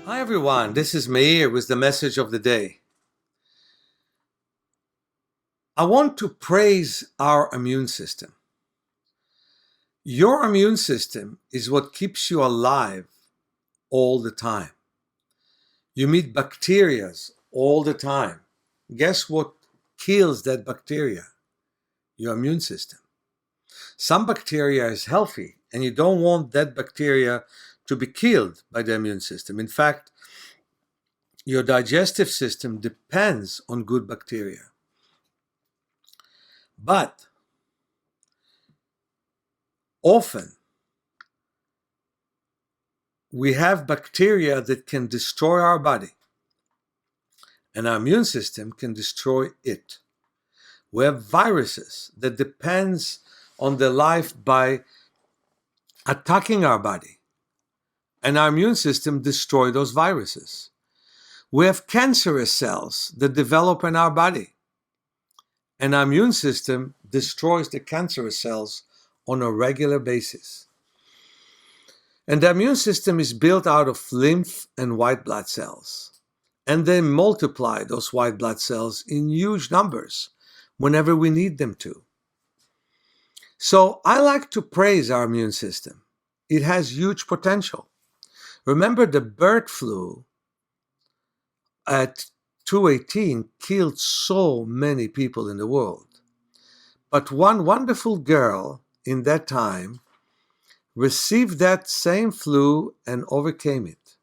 Hi everyone, this is Meir with the message of the day. I want to praise our immune system. Your immune system is what keeps you alive all the time. You meet bacteria all the time. Guess what kills that bacteria? Your immune system. Some bacteria is healthy and you don't want that bacteria to be killed by the immune system. In fact, your digestive system depends on good bacteria. But often we have bacteria that can destroy our body, and our immune system can destroy it. We have viruses that depends on their life by attacking our body, and our immune system destroy those viruses. We have cancerous cells that develop in our body, and our immune system destroys the cancerous cells on a regular basis. And the immune system is built out of lymph and white blood cells. And they multiply those white blood cells in huge numbers whenever we need them to. So I like to praise our immune system. It has huge potential. Remember, the bird flu at 2018 killed so many people in the world. But one wonderful girl in that time received that same flu and overcame it.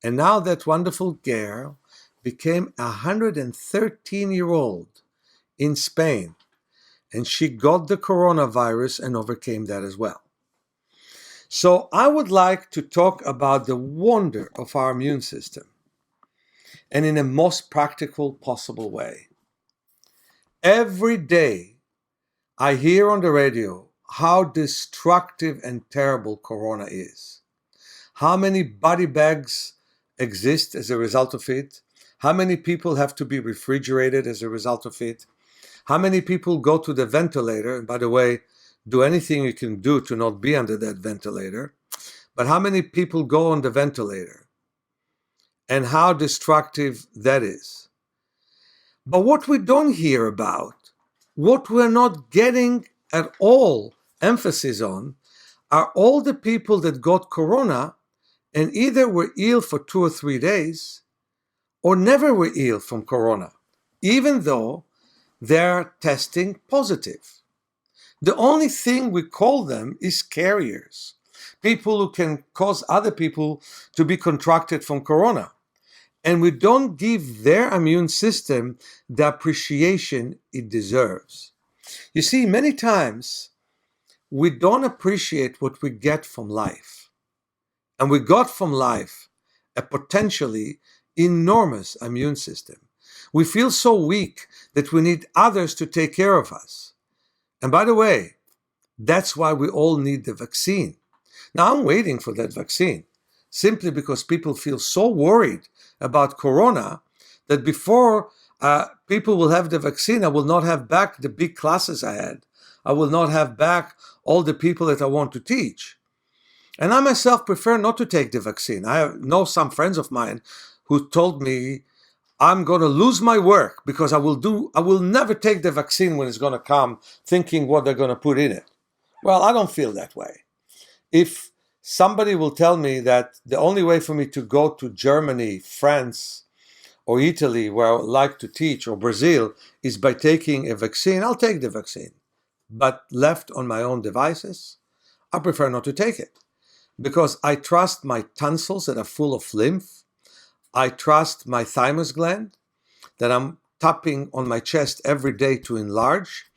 And now that wonderful girl became a 113-year-old in Spain, and she got the coronavirus and overcame that as well. So I would like to talk about the wonder of our immune system, and in the most practical possible way. Every day I hear on the radio how destructive and terrible corona is. How many body bags exist as a result of it? How many people have to be refrigerated as a result of it? How many people go to the ventilator? And by the way, do anything you can do to not be under that ventilator. But how many people go on the ventilator? And how destructive that is. But what we don't hear about, what we're not getting at all emphasis on, are all the people that got corona and either were ill for 2 or 3 days or never were ill from corona, even though they're testing positive. The only thing we call them is carriers, people who can cause other people to be contracted from corona. And we don't give their immune system the appreciation it deserves. You see, many times we don't appreciate what we get from life. And we got from life a potentially enormous immune system. We feel so weak that we need others to take care of us. And by the way, that's why we all need the vaccine. Now, I'm waiting for that vaccine simply because people feel so worried about corona that before people will have the vaccine, I will not have back the big classes I had. I will not have back all the people that I want to teach. And I myself prefer not to take the vaccine. I know some friends of mine who told me, I'm going to lose my work because I will never take the vaccine when it's going to come, thinking what they're going to put in it. Well, I don't feel that way. If somebody will tell me that the only way for me to go to Germany, France, or Italy, where I would like to teach, or Brazil, is by taking a vaccine, I'll take the vaccine. But left on my own devices, I prefer not to take it. Because I trust my tonsils that are full of lymph. I trust my thymus gland that I'm tapping on my chest every day to enlarge.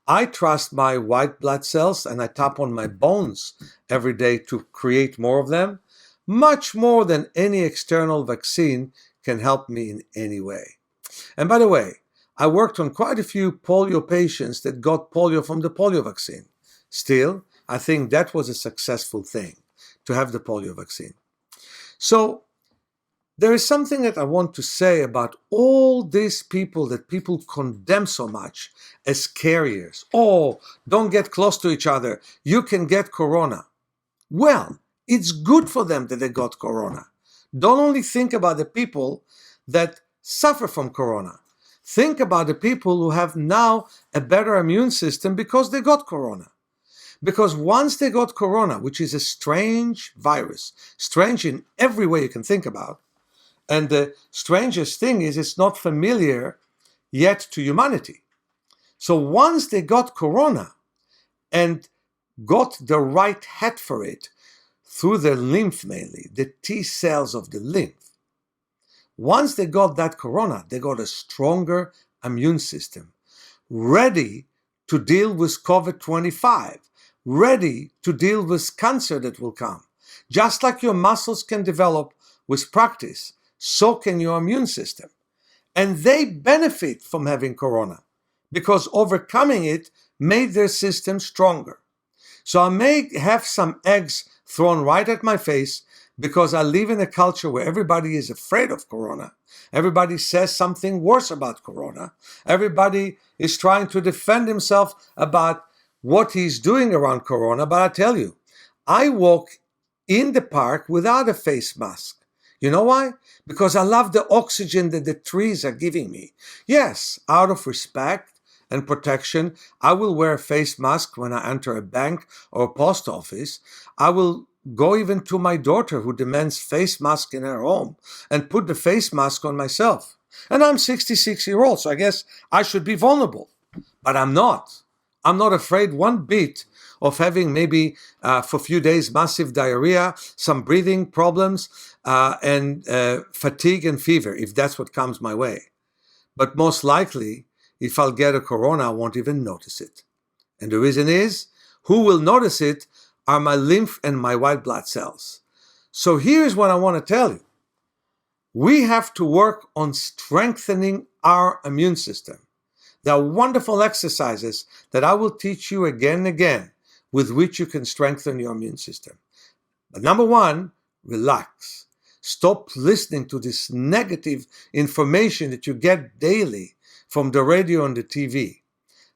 I trust my white blood cells and I tap on my bones every day to create more of them, much more than any external vaccine can help me in any way. And by the way, I worked on quite a few polio patients that got polio from the polio vaccine. Still, I think that was a successful thing to have the polio vaccine. So there is something that I want to say about all these people that people condemn so much as carriers. Oh, don't get close to each other. You can get corona. Well, it's good for them that they got corona. Don't only think about the people that suffer from corona. Think about the people who have now a better immune system because they got corona. Because once they got corona, which is a strange virus, strange in every way you can think about, and the strangest thing is it's not familiar yet to humanity. So once they got corona and got the right head for it, through the lymph mainly, the T cells of the lymph, once they got that corona, they got a stronger immune system, ready to deal with COVID-25, ready to deal with cancer that will come. Just like your muscles can develop with practice, so can your immune system. And they benefit from having corona because overcoming it made their system stronger. So I may have some eggs thrown right at my face because I live in a culture where everybody is afraid of corona. Everybody says something worse about corona. Everybody is trying to defend himself about what he's doing around corona. But I tell you, I walk in the park without a face mask. You know why? Because I love the oxygen that the trees are giving me. Yes, out of respect and protection, I will wear a face mask when I enter a bank or a post office. I will go even to my daughter who demands face mask in her home and put the face mask on myself. And I'm 66-year-old, so I guess I should be vulnerable. But I'm not. I'm not afraid one bit of having maybe for a few days massive diarrhea, some breathing problems, and fatigue and fever, if that's what comes my way. But most likely, if I'll get a corona, I won't even notice it. And the reason is, who will notice it are my lymph and my white blood cells. So here's what I want to tell you. We have to work on strengthening our immune system. There are wonderful exercises that I will teach you again and again with which you can strengthen your immune system. But number one, relax. Stop listening to this negative information that you get daily from the radio and the TV.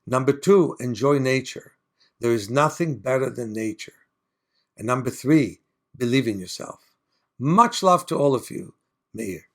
Number two, enjoy nature. There is nothing better than nature. And number three, believe in yourself. Much love to all of you. Meir.